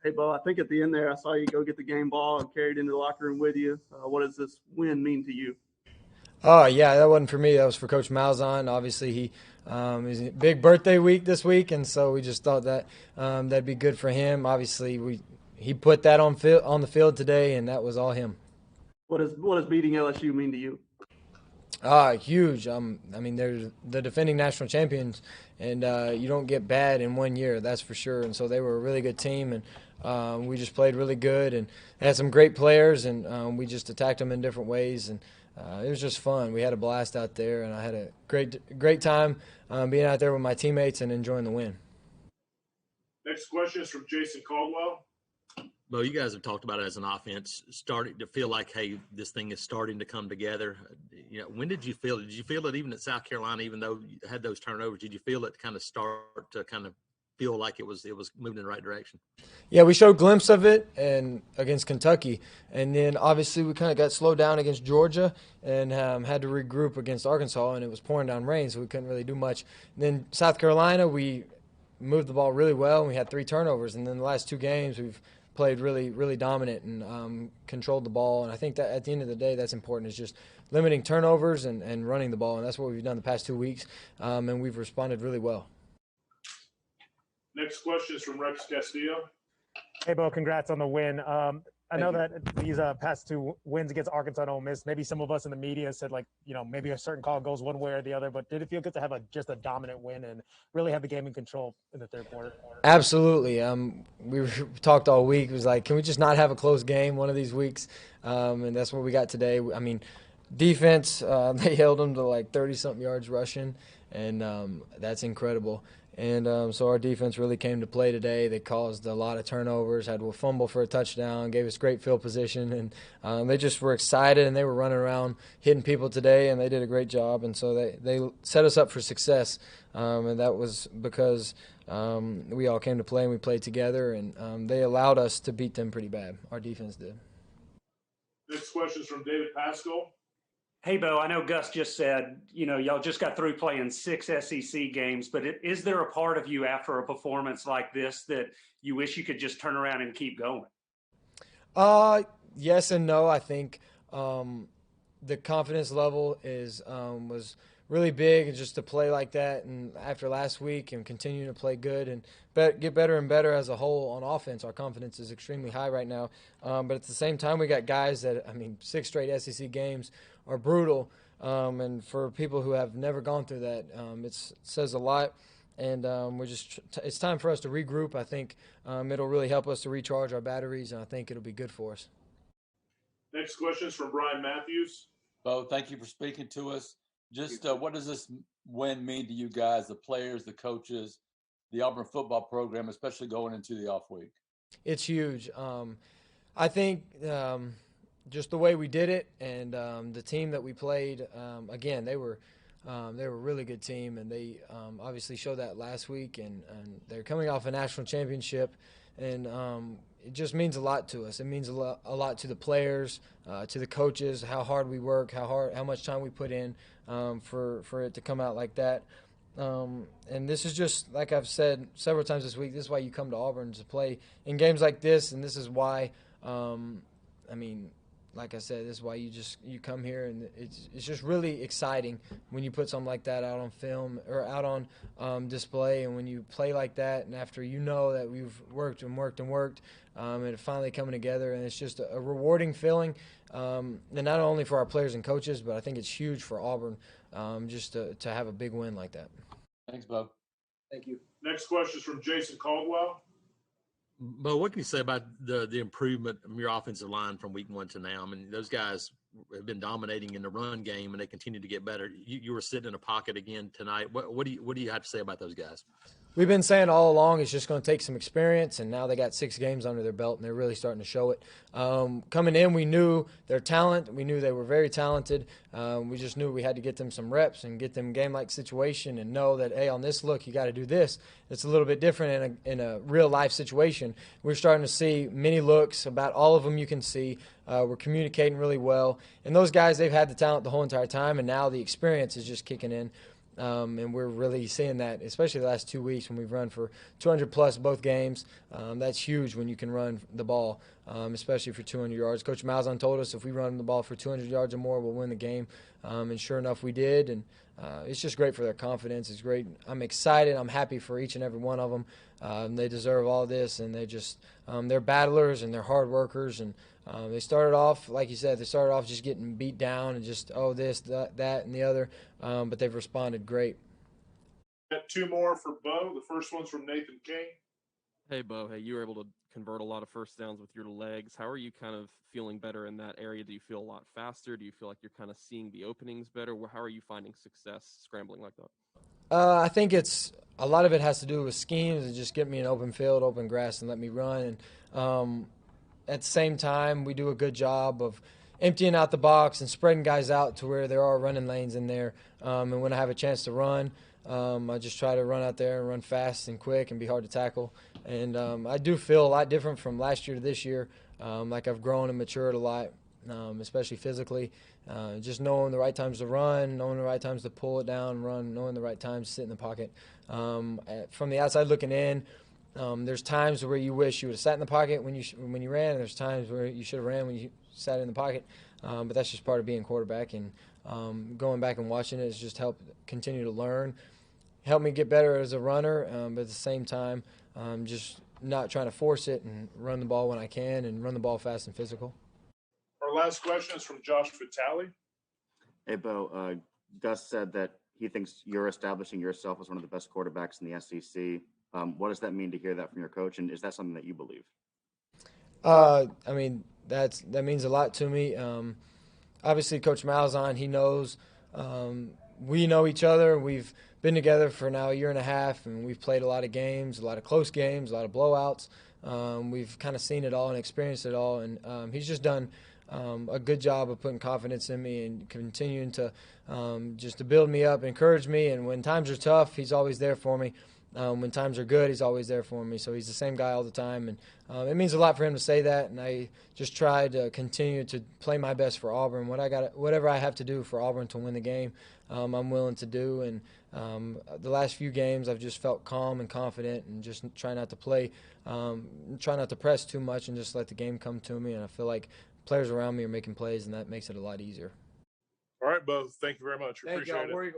Hey, Bo, I think at the end there I saw you go get the game ball and carry it into the locker room with you. What does this win mean to you? Oh yeah, that wasn't for me. That was for Coach Malzahn. Obviously, he's a big birthday week this week, and so we just thought that that'd be good for him. Obviously, he put that on the field today, and that was all him. What does beating LSU mean to you? Huge. I mean, they're the defending national champions, and you don't get bad in 1 year, that's for sure. And so they were a really good team, and we just played really good and had some great players, and we just attacked them in different ways, and it was just fun. We had a blast out there, and I had a great time being out there with my teammates and enjoying the win. Next question is from Jason Caldwell. Well, you guys have talked about it as an offense starting to feel like, hey, this thing is starting to come together. You know, when did you feel it? Did you feel it even at South Carolina, even though you had those turnovers? Did you feel it kind of start to kind of feel like it was moving in the right direction? Yeah, we showed a glimpse of it and against Kentucky, and then obviously we kind of got slowed down against Georgia and had to regroup against Arkansas, and it was pouring down rain, so we couldn't really do much. And then South Carolina, we moved the ball really well, and we had 3 turnovers. And then the last 2 games, we've played really, really dominant and controlled the ball. And I think that at the end of the day, that's important, is just limiting turnovers and running the ball. And that's what we've done the past 2 weeks, and we've responded really well. Next question is from Rex Castillo. Hey, Bo, congrats on the win. I know that these past 2 wins against Arkansas and Ole Miss, maybe some of us in the media said, like, you know, maybe a certain call goes one way or the other, but did it feel good to have just a dominant win and really have the game in control in the third quarter? Absolutely. We talked all week. It was like, can we just not have a close game one of these weeks? And that's what we got today. I mean, defense, they held them to like 30-something yards rushing, and that's incredible. And so our defense really came to play today. They caused a lot of turnovers, had a fumble for a touchdown, gave us great field position, and they just were excited, and they were running around hitting people today, and they did a great job. And so they set us up for success, and that was because we all came to play and we played together, and they allowed us to beat them pretty bad. Our defense did. Next question is from David Pascal. Hey, Bo, I know Gus just said, you know, y'all just got through playing 6 SEC games, but is there a part of you after a performance like this that you wish you could just turn around and keep going? Yes and no. I think the confidence level was really big, and just to play like that, and after last week and continue to play good and get better and better as a whole on offense. Our confidence is extremely high right now, but at the same time we got guys that, I mean, 6 straight SEC games are brutal, and for people who have never gone through that, it says a lot. And it's time for us to regroup. I think it'll really help us to recharge our batteries, and I think it'll be good for us. Next question is from Brian Matthews. Bo, thank you for speaking to us. Just what does this win mean to you guys, the players, the coaches, the Auburn football program, especially going into the off week? It's huge. I think just the way we did it, and the team that we played, again, they were a really good team, and they obviously showed that last week, and they're coming off a national championship, and it just means a lot to us. It means a lot to the players, to the coaches, how hard we work, how much time we put in for it to come out like that. And this is just, like I've said several times this week, this is why you come to Auburn, to play in games like this, and this is why, I mean, like I said, this is why you come here, and it's just really exciting when you put something like that out on film or out on display, and when you play like that, and after you know that we've worked and worked and worked, and it finally coming together, and it's just a rewarding feeling, and not only for our players and coaches, but I think it's huge for Auburn, just to have a big win like that. Thanks, Bo. Thank you. Next question is from Jason Caldwell. Bo, what can you say about the improvement of your offensive line from week 1 to now? I mean, those guys have been dominating in the run game, and they continue to get better. You were sitting in a pocket again tonight. What do you have to say about those guys? We've been saying all along it's just going to take some experience, and now they got 6 games under their belt, and they're really starting to show it. Coming in, we knew their talent. We knew they were very talented. We just knew we had to get them some reps and get them game-like situation and know that, hey, on this look, you got to do this. It's a little bit different in a real-life situation. We're starting to see many looks. About all of them you can see. We're communicating really well. And those guys, they've had the talent the whole entire time, and now the experience is just kicking in. And we're really seeing that, especially the last 2 weeks when we've run for 200 plus both games. That's huge when you can run the ball, especially for 200 yards. Coach Malzahn told us if we run the ball for 200 yards or more, we'll win the game. And sure enough, we did. And it's just great for their confidence. It's great. I'm excited. I'm happy for each and every one of them. They deserve all this, and they're battlers and they're hard workers. And they started off, like you said, just getting beat down and just, this, that, and the other. But they've responded great. Got two more for Bo. The first one's from Nathan King. Hey, Bo. Hey, you were able to convert a lot of first downs with your legs. How are you kind of feeling better in that area? Do you feel a lot faster? Do you feel like you're kind of seeing the openings better? How are you finding success scrambling like that? I think a lot of it has to do with schemes and just get me an open field, open grass, and let me run. And at the same time, we do a good job of emptying out the box and spreading guys out to where there are running lanes in there. And when I have a chance to run, I just try to run out there and run fast and quick and be hard to tackle. And I do feel a lot different from last year to this year. Like I've grown and matured a lot, especially physically. Just knowing the right times to run, knowing the right times to pull it down, run, knowing the right times to sit in the pocket. From the outside looking in, there's times where you wish you would have sat in the pocket when you ran, and there's times where you should have ran when you sat in the pocket. But that's just part of being quarterback. And going back and watching it has just helped continue to learn, help me get better as a runner, but at the same time, just not trying to force it and run the ball when I can and run the ball fast and physical. Our last question is from Josh Vitale. Hey, Bo. Gus said that he thinks you're establishing yourself as one of the best quarterbacks in the SEC. What does that mean to hear that from your coach, and is that something that you believe? I mean, that means a lot to me. Obviously, Coach Malzahn, he knows. We know each other. We've been together for now a year and a half, and we've played a lot of games, a lot of close games, a lot of blowouts. We've kind of seen it all and experienced it all, and he's just done a good job of putting confidence in me and continuing to just to build me up, encourage me. And when times are tough, he's always there for me. When times are good, he's always there for me. So he's the same guy all the time, and it means a lot for him to say that. And I just try to continue to play my best for Auburn. Whatever I have to do for Auburn to win the game, I'm willing to do. And the last few games, I've just felt calm and confident, and just try not to press too much, and just let the game come to me. And I feel like players around me are making plays, and that makes it a lot easier. All right, Bo. Thank you very much. Thank Appreciate y'all. it.